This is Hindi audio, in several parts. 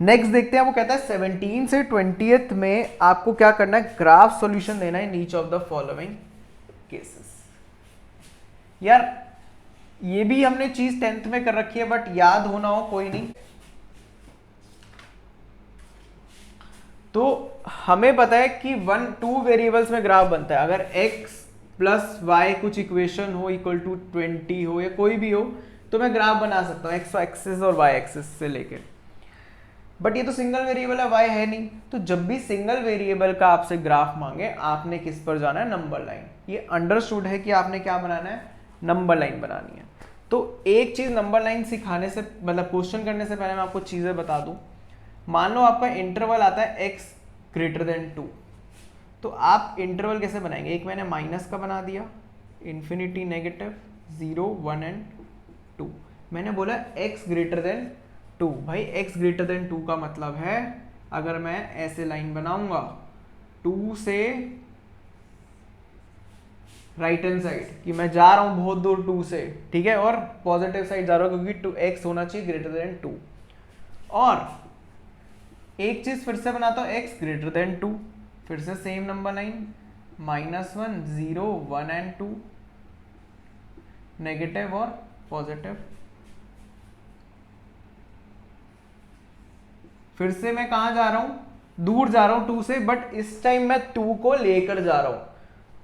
नेक्स्ट देखते हैं, वो कहता है 17 से 20th में आपको क्या करना है, ग्राफ सॉल्यूशन देना है in each of the following cases. यार ये भी हमने चीज 10th में कर रखी है, बट याद होना हो कोई नहीं। तो हमें पता है कि 2 वेरिएबल्स में ग्राफ बनता है। अगर x प्लस वाई कुछ इक्वेशन हो इक्वल टू 20 हो या कोई भी हो, तो मैं ग्राफ बना सकता हूँ x एक्सिस और y एक्सिस से लेके। बट ये तो सिंगल वेरिएबल है, y है नहीं। तो जब भी सिंगल वेरिएबल का आपसे ग्राफ मांगे, आपने किस पर जाना है, नंबर लाइन। ये अंडरस्टूड है कि आपने क्या बनाना है, नंबर लाइन बनानी है। तो एक चीज नंबर लाइन सिखाने से, मतलब क्वेश्चन करने से पहले मैं आपको चीजें बता दूं। मान लो आपका इंटरवल आता है x ग्रेटर देन 2, तो आप इंटरवल कैसे बनाएंगे, एक मैंने माइनस का बना दिया, इन्फिनिटी, नेगेटिव, 0, 1 एंड 2। मैंने बोला x ग्रेटर देन 2। भाई x ग्रेटर देन 2 का मतलब है, अगर मैं ऐसे लाइन बनाऊंगा 2 से राइट हैंड साइड, कि मैं जा रहा हूं बहुत दूर 2 से, ठीक है, और पॉजिटिव साइड जा रहा हूं क्योंकि 2x होना चाहिए ग्रेटर देन 2। और एक चीज फिर से बनाता हूं, x ग्रेटर देन 2, फिर से same number line, -1, 0, 1 and 2, negative और पॉजिटिव। फिर से मैं कहां जा रहा हूं, दूर जा रहा हूं 2 से, बट इस टाइम मैं 2 को लेकर जा रहा हूं।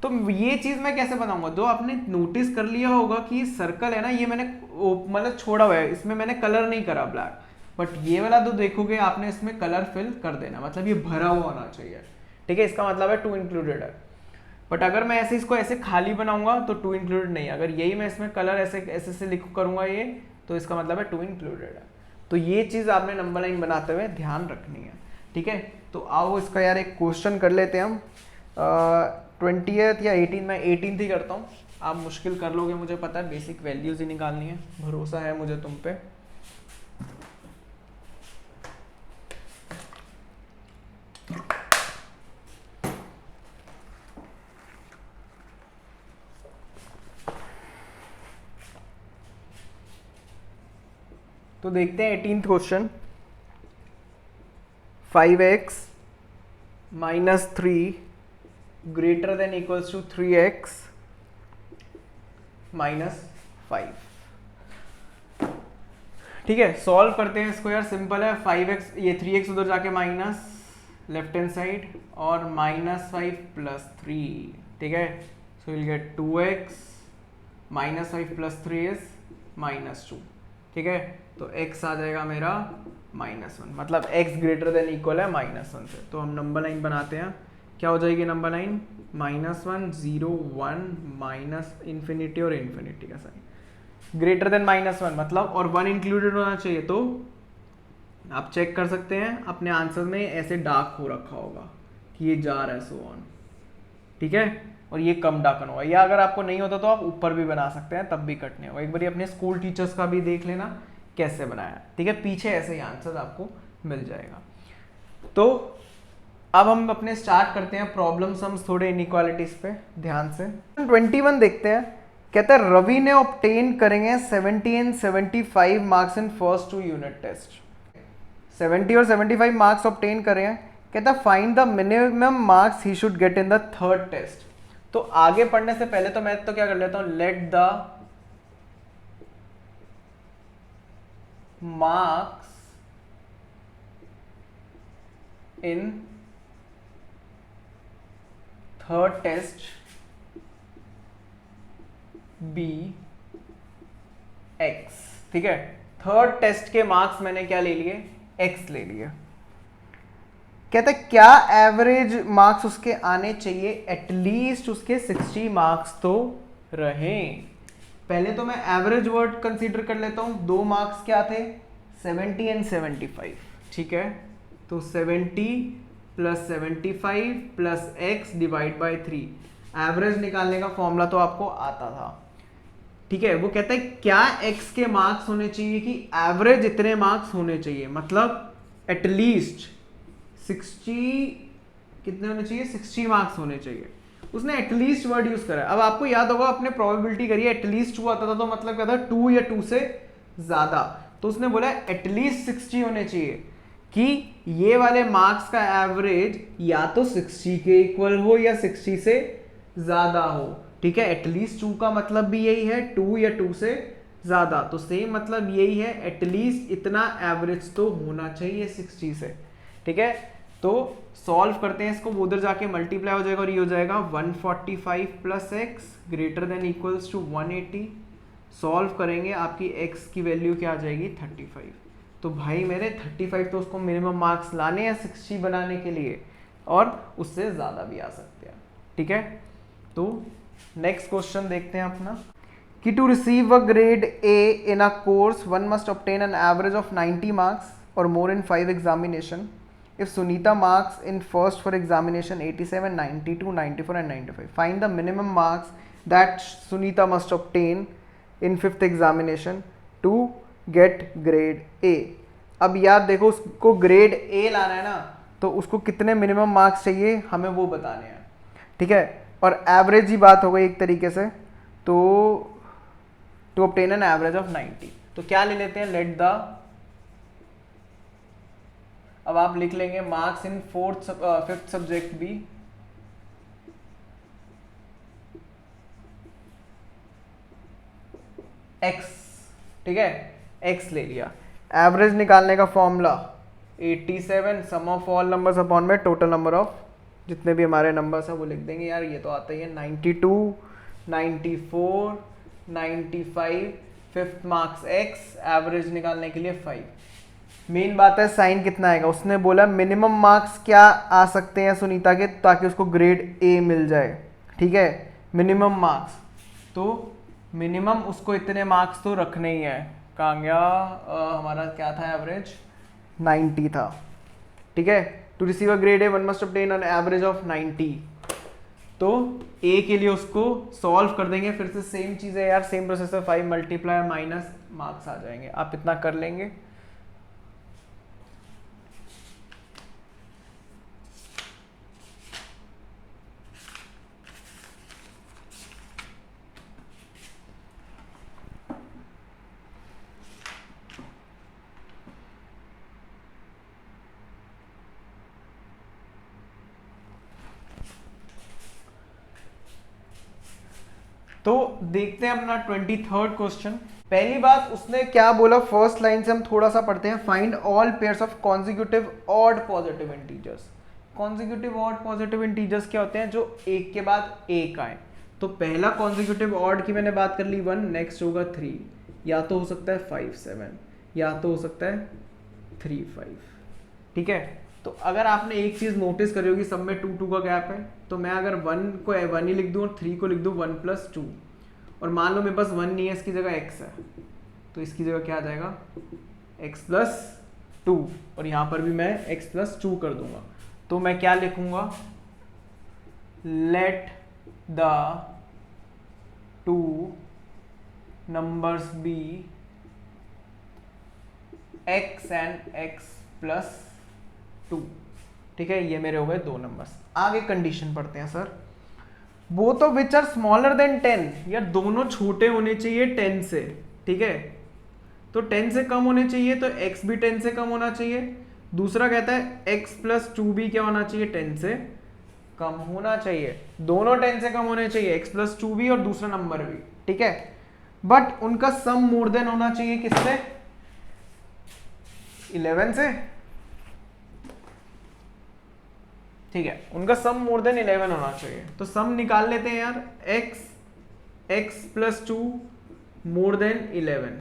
तो ये चीज मैं कैसे बनाऊंगा, जो आपने नोटिस कर लिया होगा कि सर्कल है ना, ये मैंने मतलब छोड़ा हुआ है, इसमें मैंने कलर नहीं करा ब्लैक, बट ये वाला तो देखोगे आपने इसमें कलर फिल कर देना, मतलब ये भरा हुआ होना चाहिए, ठीक है, इसका मतलब है 2 इंक्लूडेड है। बट अगर मैं ऐसे इसको ऐसे खाली बनाऊंगा तो 2 इंक्लूडेड नहीं, अगर यही मैं इसमें कलर ऐसे ऐसे से लिख करूंगा ये, तो इसका मतलब है 2 इंक्लूडेड है। तो ये चीज आपने नंबर लाइन बनाते हुए ध्यान रखनी है, ठीक है। तो आओ इसका यार एक क्वेश्चन कर लेते हैं हम। 20th या 18, मैं 18th ही करता हूँ, आप मुश्किल कर लोगे मुझे पता है, बेसिक वैल्यूज ही निकालनी है, भरोसा है मुझे तुम पे। तो देखते हैं 18th question. 5x minus 3 greater than equals to 3x minus 5। ठीक है, सॉल्व करते हैं इसको यार, सिंपल है। 5x, ये 3x उधर जाके माइनस लेफ्ट हैंड साइड, और -5 प्लस 3, ठीक है। So will get 2x -5 plus 3 is -2, ठीक है। तो x आ जाएगा मेरा -1, मतलब x ग्रेटर देन इक्वल है -1 से। तो हम नंबर लाइन बनाते हैं, क्या हो जाएगी नंबर लाइन, -1, 0, 1, माइनस इन्फिनिटी और इन्फिनिटी का साइन, ग्रेटर देन -1 मतलब, और 1 इंक्लूडेड होना चाहिए। तो आप चेक कर सकते हैं अपने आंसर में, ऐसे डार्क हो रखा होगा कि ये जा रहा है, सो ऑन, ठीक है, और ये कम डार्कन होगा। या अगर आपको नहीं होता तो आप ऊपर भी बना सकते हैं, तब भी कट नहीं होगा। एक बार अपने स्कूल टीचर्स का भी देख लेना कैसे बनाया, ठीक है, पीछे ऐसे ही आंसर आपको मिल जाएगा। तो अब हम अपने स्टार्ट करते हैं प्रॉब्लम सम्स, थोड़े इनइक्वालिटीज पे ध्यान से। 21 देखते हैं, कहता है रवि ने ऑब्टेन करेंगे 70 and 75 marks in first 2 unit test. 70 और 75 मार्क्स ऑब्टेन करें, कहता है find the minimum marks he should get in the third test. तो आगे पढ़ने से पहले तो मैं तो क्या कर लेता हूं, let the marks in third test be x, ठीक है। थर्ड टेस्ट के मार्क्स मैंने क्या ले लिए, x ले लिए। कहता है क्या एवरेज मार्क्स उसके आने चाहिए, एटलीस्ट उसके 60 मार्क्स तो रहें। पहले तो मैं एवरेज वर्ड कंसीडर कर लेता हूं, 2 मार्क्स क्या थे, 70 एंड 75, ठीक है। तो 70 plus 75 plus x divide by 3, average निकालने का फॉर्मूला तो आपको आता था, ठीक है। वो कहता है क्या x के मार्क्स होने चाहिए कि एवरेज इतने मार्क्स होने चाहिए, मतलब एटलीस्ट 60, कितने होने चाहिए, 60 मार्क्स होने चाहिए। उसने एटलीस्ट वर्ड यूज करा है। अब आपको याद होगा अपने प्रोबेबिलिटी करिए, एटलीस्ट 2 आता था तो मतलब क्या था, 2 या 2 से ज्यादा। तो उसने बोला एटलीस्ट 60 होने चाहिए। कि ये वाले मार्क्स का एवरेज या तो 60 के इक्वल हो या 60 से ज्यादा हो, ठीक है। एटलीस्ट 2 का मतलब भी यही है, 2 या 2 से ज्यादा, तो सेम मतलब यही है, एटलीस्ट इतना एवरेज तो होना चाहिए 60 से, ठीक है। तो सॉल्व करते हैं इसको, उधर जाके मल्टीप्लाई हो जाएगा और ये हो जाएगा 145 plus x greater than equals to 180। Solve करेंगे, आपकी x की वैल्यू क्या आ जाएगी 35। तो भाई मेरे 35 तो उसको मिनिमम मार्क्स लाने हैं 60 बनाने के लिए, और उससे ज़्यादा भी आ सकते हैं, ठीक है। तो नेक्स्ट क्वेश्चन देखते हैं अपना, कि to receive a grade A in a course one must obtain an average of 90 marks और more in 5 examination if Sunita marks in first for examination 87, 92, 94 and 95. Find the minimum marks that Sunita must obtain in fifth examination to get grade A. अब यार देखो, उसको ग्रेड A लाना है ना, तो उसको कितने मिनिमम मार्क्स चाहिए हमें वो बताने हैं, ठीक है। और एवरेज ही बात हो गई एक तरीके से, तो to obtain an average of 90, तो क्या ले लेते हैं, लेट द, अब आप लिख लेंगे मार्क्स इन फिफ्थ सब्जेक्ट भी x, ठीक है, x ले लिया। एवरेज निकालने का formula 87 sum of all numbers upon में टोटल नंबर ऑफ जितने भी हमारे नंबर्स है वो लिख देंगे। यार ये तो आता ही है 92, 94, 95, फिफ्थ मार्क्स x, एवरेज निकालने के लिए 5। मेन बात है साइन कितना आएगा, उसने बोला मिनिमम मार्क्स क्या आ सकते हैं सुनीता के ताकि उसको ग्रेड A मिल जाए, ठीक है। मिनिमम मार्क्स, तो मिनिमम उसको इतने मार्क्स तो रखने ही है। कहाँ गया हमारा, क्या था एवरेज 90 था, ठीक है। To receive a grade A one must obtain an average of 90, तो A के लिए उसको सॉल्व कर देंगे, फिर से सेम चीज़ है यार, सेम प्रोसेस है, 5 मल्टीप्लाई माइनस मार्क्स आ जाएंगे, आप इतना कर लेंगे। तो देखते हैं अपना 23rd क्वेश्चन। पहली बात उसने क्या बोला, फर्स्ट लाइन से हम थोड़ा सा पढ़ते हैं, find all pairs of consecutive odd positive integers. Consecutive odd positive integers क्या होते हैं, जो एक के बाद एक आए। तो पहला कॉन्जिक्यूटिव ऑड की मैंने बात कर ली 1, नेक्स्ट होगा 3, या तो हो सकता है 5 7, या तो हो सकता है 3 5, ठीक है। तो अगर आपने एक चीज नोटिस करी होगी, सब में 2 2 का गैप है, तो मैं अगर 1 को 1 ही लिख दूं और 3 को लिख दूं 1 + 2, और मान लो मेरे पास 1 नहीं है, इसकी जगह x है, तो इसकी जगह क्या आ जाएगा x + 2, और यहाँ पर भी मैं x + 2 कर दूंगा। तो मैं क्या लिखूंगा, let the 2 numbers be x and x + 2, ठीक है। ये मेरे हो गए 2 नंबर्स। आगे कंडीशन पढ़ते हैं sir, both of which are smaller than 10, या दोनों छोटे होने चाहिए 10 से, ठीक है। तो 10 से कम होने चाहिए, तो x भी 10 से कम होना चाहिए। दूसरा कहता है x + 2 भी क्या होना चाहिए, 10 से कम होना चाहिए। दोनों 10 से कम होने चाहिए, x + 2 भी और दूसरा नंबर भी, ठीक है। बट उनका सम मोर देन होना चाहिए किससे, 11 से, ठीक है। उनका सम मोर देन 11 होना चाहिए। तो सम निकाल लेते हैं यार, x + 2 मोर देन 11,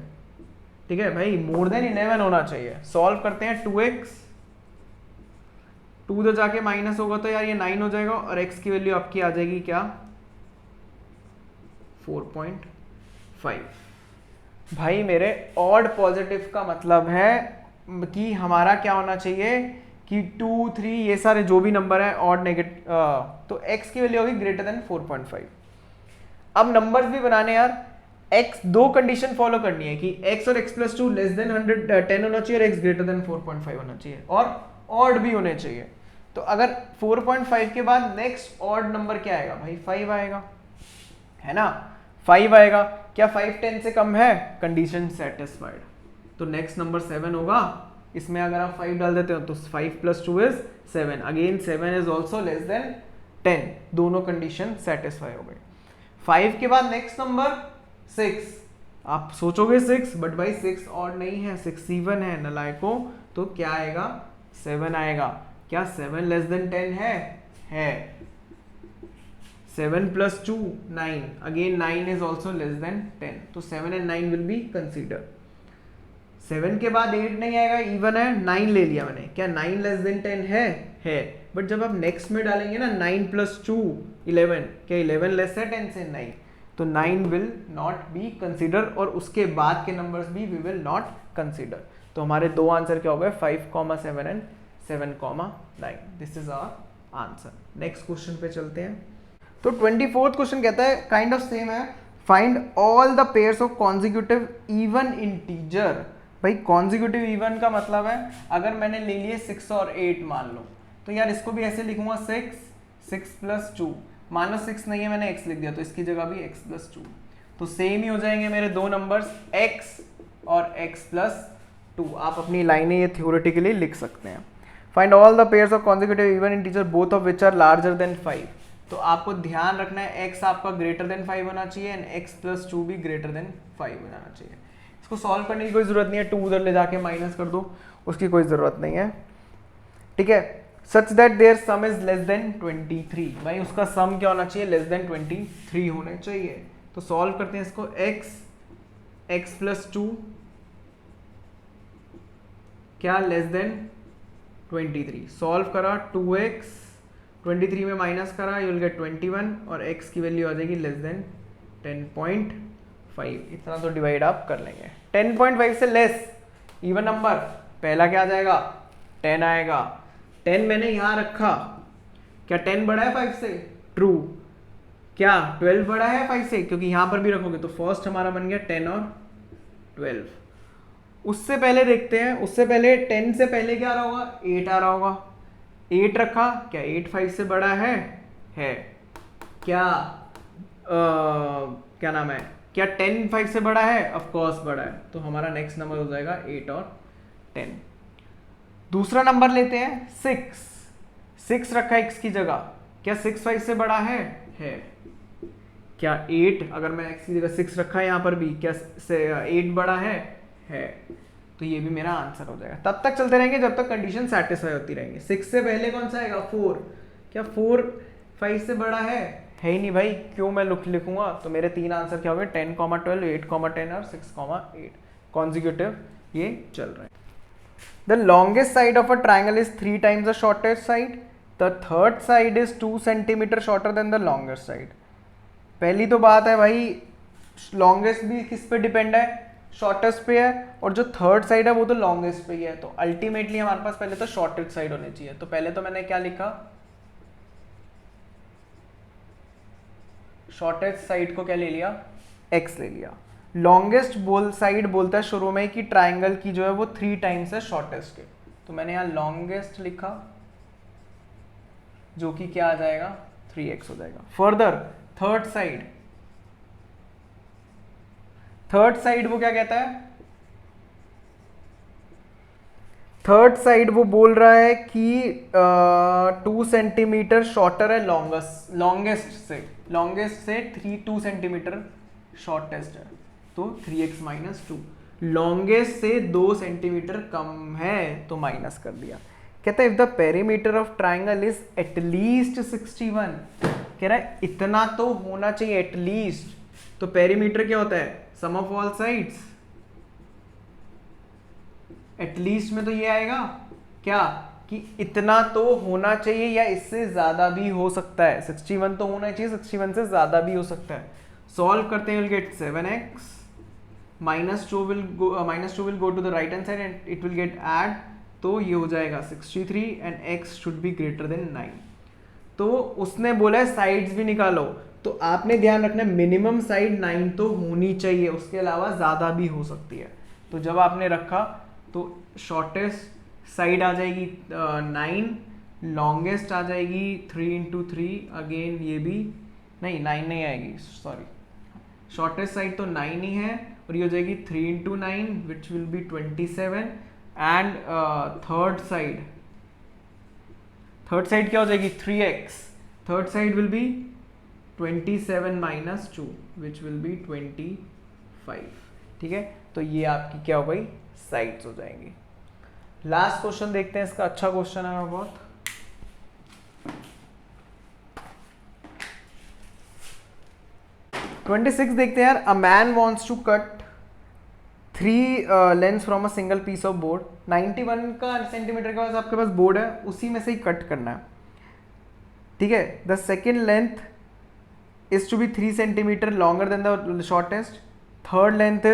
ठीक है भाई, मोर देन 11 होना चाहिए। सॉल्व करते हैं, 2x, 2 तो जाके माइनस होगा तो यार ये 9 हो जाएगा, और x की वैल्यू आपकी आ जाएगी क्या 4.5। भाई मेरे ऑड पॉजिटिव का मतलब है कि हमारा क्या होना चाहिए कि 2 3 ये सारे जो भी नंबर है ऑड नेगेटिव, तो x की वैल्यू होगी ग्रेटर देन 4.5। अब नंबर्स भी बनाने यार, x दो कंडीशन फॉलो करनी है कि x और x + 2 लेस देन 110 होना चाहिए और x ग्रेटर देन 4.5 होना चाहिए, और ऑड भी होने चाहिए। तो अगर 4.5 के बाद नेक्स्ट ऑड नंबर क्या आएगा भाई, 5 आएगा, है ना, 5 आएगा। क्या 5 10 से कम है, कंडीशन सेटिस्फाइड। तो नेक्स्ट नंबर 7 होगा, इसमें अगर आप 5 डाल देते हो तो 5 plus 2 is 7, again 7 is also less than 10, दोनों कंडीशन सेटिस्फाई हो गई। 5 के बाद नेक्स्ट नंबर 6, आप सोचोगे 6, बट भाई 6 ऑड नहीं है, 6 इवन है नलायको, तो क्या आएगा 7 आएगा। क्या 7 लेस देन 10 है 7 plus 2 9, again 9 is also less than 10, तो 7 एंड 9 विल बी कंसीडर। 7 के बाद 8 नहीं आएगा, इवन है, 9 ले लिया मैंने, क्या 9 लेस देन 10 है, बट जब आप नेक्स्ट में डालेंगे ना 9 प्लस 2 11, क्या 11 लेस है 10 से, नहीं, तो 9 विल नॉट बी कंसीडर, और उसके बाद के नंबर्स भी वी विल नॉट कंसीडर। तो हमारे दो आंसर क्या हो गए, 5,7 and 7,9, this is our answer. Next question पे चलते हैं। तो 24th क्वेश्चन कहता है, काइंड ऑफ सेम है, find all the pairs of consecutive even integer. भाई कॉन्जिक्यूटिव इवन का मतलब है, अगर मैंने ले लिए 6 और 8 मान लो, तो यार इसको भी ऐसे लिखूंगा 6 प्लस 2, मान लो 6 नहीं है मैंने x लिख दिया, तो इसकी जगह भी x प्लस 2, तो सेम ही हो जाएंगे मेरे दो नंबर्स x और x प्लस 2। आप अपनी लाइनें ये थ्योरेटिकली लिख सकते हैं। Find all the pairs of consecutive even integer both of which are larger than 5। तो आपको ध्यान रखना है x आपका ग्रेटर देन 5 होना चाहिए एंड x प्लस 2 भी ग्रेटर देन 5 हो जाना चाहिए। इसको सॉल्व करने की कोई जरूरत नहीं है, 2 उधर ले जाके माइनस कर दो, उसकी कोई जरूरत नहीं है, ठीक है। Such that there sum is less than 23, भाई उसका सम क्या होना चाहिए, लेस देन 23 होने चाहिए। तो सॉल्व करते हैं इसको, x प्लस 2 क्या लेस देन 23, सॉल्व करा 2x 23 में माइनस करा, यू विल गेट 21, और x की वैल्यू आ जाएगी लेस देन 10.5, इतना तो डिवाइड आप कर लेंगे। 10.5 से लेस इवन नंबर, पहला क्या आ जाएगा 10 आएगा, 10 मैंने यहां रखा, क्या 10 बड़ा है 5 से, ट्रू। क्या 12 बड़ा है 5 से, क्योंकि यहां पर भी रखोगे, तो फर्स्ट हमारा बन गया 10 और 12। उससे पहले देखते हैं, उससे पहले 10 से पहले क्या आ रहा होगा, 8 आ रहा होगा, 8 रखा, क्या 8 5 से बड़ा है क्या क्या नाम है, क्या 10 5 से बड़ा है, ऑफ कोर्स बड़ा है, तो हमारा नेक्स्ट नंबर हो जाएगा 8 और 10। दूसरा नंबर लेते हैं 6 रखा x की जगह, क्या 6 5 से बड़ा है क्या 8, अगर मैं x की जगह 6 रखा है यहाँ पर भी, क्या 8 बड़ा है, तो ये भी मेरा आंसर हो जाएगा। तब तक चलते रहेंगे जब तक कंडीशन सेटिस्फाई होती रहेंगी। 6 से पहले कौन सा आएगा 4, क्या 4 5 से बड़ा है ही नहीं भाई, क्यों मैं लिखूंगा, तो मेरे तीन आंसर क्या हो गए 10, 12, 8, 10 और 6, 8 कॉन्जिक्यूटिव ये चल रहे हैं। The longest side of a triangle is 3 times the shortest side, the third side is 2 centimeter shorter than the longest side. पहली तो बात है भाई, लॉन्गेस्ट भी किस पे डिपेंड है, शॉर्टेस्ट पे है, और जो थर्ड साइड है वो तो लॉन्गेस्ट पे ही है, तो अल्टीमेटली हमारे पास पहले तो शॉर्टेस्ट साइड होनी चाहिए। तो पहले तो मैंने क्या लिखा, शॉर्टेस्ट साइड को क्या ले लिया, x ले लिया। लॉन्गेस्ट साइड बोलता है शुरू में कि ट्राइंगल की जो है वो 3 times है शॉर्टेस्ट के, तो मैंने यहाँ लॉन्गेस्ट लिखा, जो कि क्या आ जाएगा 3x हो जाएगा। फर्दर थर्ड साइड वो क्या कहता है, थर्ड साइड वो बोल रहा है कि 2 centimeter शॉर्टर है लॉन्गेस्ट से 2 centimeter शॉर्टेस्ट है, तो 3x माइनस 2, लॉन्गेस्ट से 2 centimeter कम है तो माइनस कर दिया। कहता है if the perimeter of triangle is at least 61, कह रहा है इतना तो होना चाहिए एटलीस्ट, तो पेरीमीटर क्या होता है, सम ऑफ ऑल साइड्स, एटलीस्ट में तो ये आएगा क्या कि इतना तो होना चाहिए या इससे ज्यादा भी हो सकता है, 61 तो होना चाहिए, 61 से ज्यादा भी हो सकता है। सॉल्व करते हैं, will get 7x -2 will go to the right hand side and it will get add, तो ये हो जाएगा 63 and x should be greater than 9। तो उसने बोला है साइड्स भी निकालो, तो आपने ध्यान रखना मिनिमम साइड 9 तो होनी चाहिए, उसके अलावा ज़्यादा भी हो सकती है। तो जब आपने रखा तो शॉर्टेस्ट साइड आ जाएगी 9, लॉन्गेस्ट आ जाएगी 3 into 3, अगेन ये भी नहीं 9 नहीं आएगी, सॉरी, शॉर्टेस्ट साइड तो 9 ही है, और ये हो जाएगी 3 into 9 which will be 27, and third side क्या हो जाएगी 3x, third side will be 27 minus 2 which will be 25। ठीक है, तो ये आपकी क्या हो गई साइड्स हो जाएंगी। लास्ट क्वेश्चन देखते हैं, इसका अच्छा क्वेश्चन है बहुत। ट्वेंटी सिक्स देखते हैं यार। A man wants to cut 3 lengths from a single piece of board. 91 का सेंटीमीटर के पास आपके पास बोर्ड है, उसी में से ही कट करना है। ठीक है, the second length is to be 3 centimeter longer than the shortest. Third length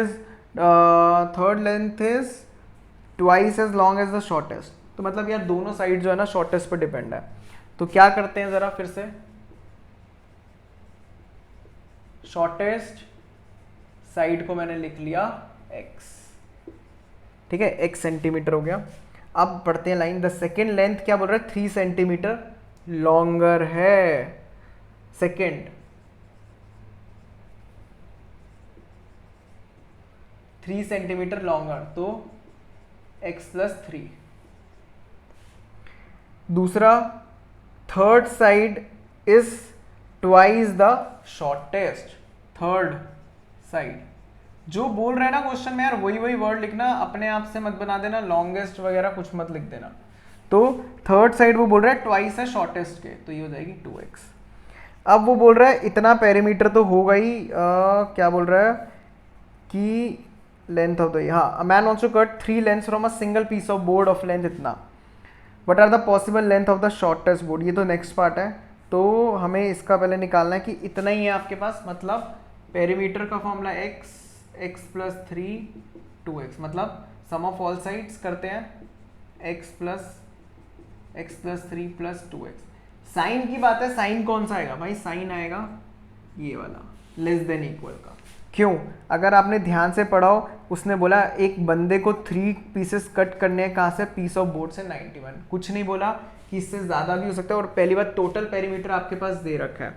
is twice as long as the shortest. तो मतलब यार दोनों साइड जो है ना शॉर्टेस्ट पर डिपेंड है। तो क्या करते हैं जरा फिर से, शॉर्टेस्ट साइड को मैंने लिख लिया x, ठीक है, x सेंटीमीटर हो गया। अब पढ़ते हैं लाइन। द सेकेंड लेंथ क्या बोल रहा है 3 सेंटीमीटर लॉन्गर है, सेकेंड 3 सेंटीमीटर लॉन्गर, तो x प्लस 3। दूसरा third side is twice the shortest. Third side जो बोल रहे हैं ना क्वेश्चन में यार, वही वर्ड लिखना, अपने आप से मत बना देना, लॉन्गेस्ट वगैरह कुछ मत लिख देना। तो थर्ड साइड वो बोल रहा है ट्वाइस है शॉर्टेस्ट के, तो ये हो जाएगी 2x। अब वो बोल रहा है इतना पेरीमीटर तो होगा ही, क्या बोल रहा है कि लेंथ ऑफ द, हाँ, a man wants to cut 3 lengths from a single piece of board of length इतना, what are the possible length of the shortest board. ये तो नेक्स्ट पार्ट है, तो हमें इसका पहले निकालना है कि इतना ही है आपके पास। मतलब पेरीमीटर का फॉर्मूला x प्लस 3 2x, मतलब सम ऑफ ऑल साइड्स करते हैं x plus 3 plus 2x। Sign की बात है, साइन कौन सा आएगा भाई, साइन आएगा ये वाला लेस देन इक्वल का। क्यों, अगर आपने ध्यान से पढ़ा हो, उसने बोला एक बंदे को 3 पीसेस कट करने हैं, कहाँ से, पीस ऑफ बोर्ड से 91। कुछ नहीं बोला कि इससे ज़्यादा भी हो सकता है। और पहली बात, टोटल पेरीमीटर आपके पास दे रखा है,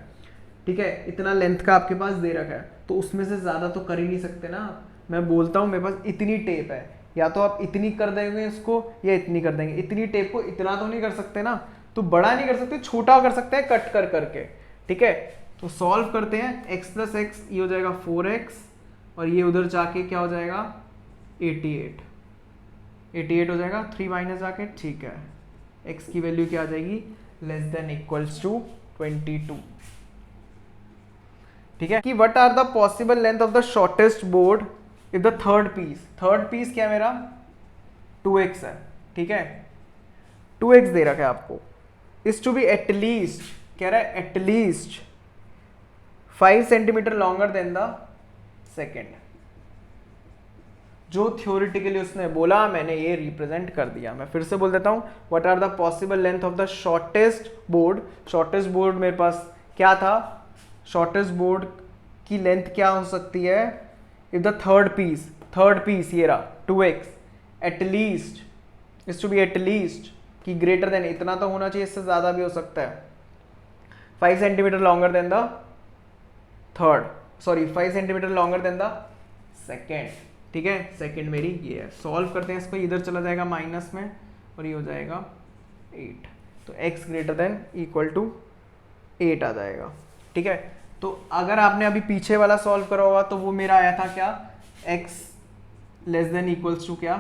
ठीक है, इतना लेंथ का आपके पास दे रखा है, तो उसमें से ज़्यादा तो कर ही नहीं सकते ना। मैं बोलता हूँ मेरे पास इतनी टेप है, या तो आप इतनी कर देंगे इसको या इतनी कर देंगे। इतनी टेप को इतना तो नहीं कर सकते ना, तो बड़ा नहीं कर सकते, छोटा कर सकते हैं कट कर करके। ठीक है, तो सॉल्व करते हैं। x प्लस एक्स ये हो जाएगा 4x, और ये उधर जाके क्या हो जाएगा 88 हो जाएगा, 3 माइनस जाके, ठीक है। x की वैल्यू क्या आ जाएगी, लेस देन इक्वल्स टू 22। ठीक है, कि what are the possible length of the shortest board if the third piece क्या मेरा 2x है, ठीक है, 2x दे रखा है आपको, इज टू बी एटलीस्ट, कह रहा है at least 5 centimetre longer than the second. जो थ्योरेटिकली उसने बोला, मैंने ये रिप्रेजेंट कर दिया। मैं फिर से बोल देता हूं, what are the possible length of the shortest board. Shortest board मेरे पास क्या था, शॉर्टेस्ट बोर्ड की लेंथ क्या हो सकती है, इफ द थर्ड पीस ये रहा 2x, at least is to be at least कि ग्रेटर देन, इतना तो होना चाहिए, इससे ज्यादा भी हो सकता है, 5 centimetre longer than the third, sorry 5 centimetre longer than the second. ठीक है, सेकेंड मेरी ये है। सॉल्व करते हैं इसको, इधर चला जाएगा माइनस में, और ये हो जाएगा 8, तो x greater than equal to 8 आ जाएगा। ठीक है, तो अगर आपने अभी पीछे वाला सॉल्व करा होगा तो वो मेरा आया था क्या, x less than equals to क्या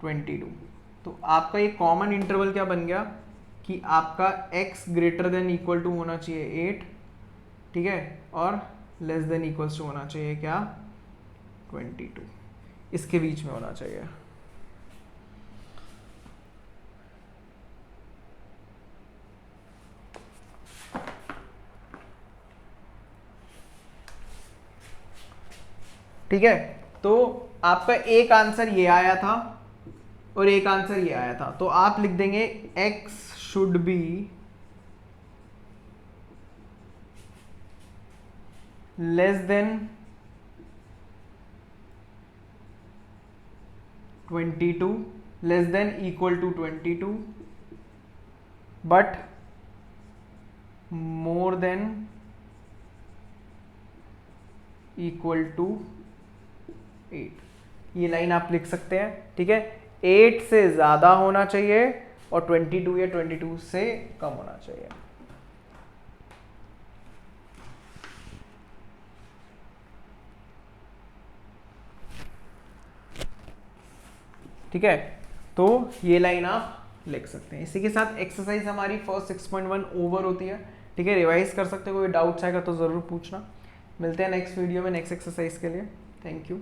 22। तो आपका ये कॉमन इंटरवल क्या बन गया कि आपका x greater than equal to होना चाहिए 8, ठीक है, और लेस देन इक्वल्स टू होना चाहिए क्या 22, इसके बीच में होना चाहिए। ठीक है, तो आपका एक आंसर ये आया था और एक आंसर ये आया था, तो आप लिख देंगे x should be less than 22, less than equal to 22, but more than equal to 8। ये लाइन आप लिख सकते हैं। ठीक है, 8 से ज़्यादा होना चाहिए और 22 या 22 से कम होना चाहिए। ठीक है, तो ये लाइन आप लिख सकते हैं। इसी के साथ एक्सरसाइज हमारी फर्स्ट 6.1 ओवर होती है। ठीक है, रिवाइज कर सकते हो, कोई डाउट्स आएगा तो ज़रूर पूछना। मिलते हैं नेक्स्ट वीडियो में नेक्स्ट एक्सरसाइज के लिए। Thank you.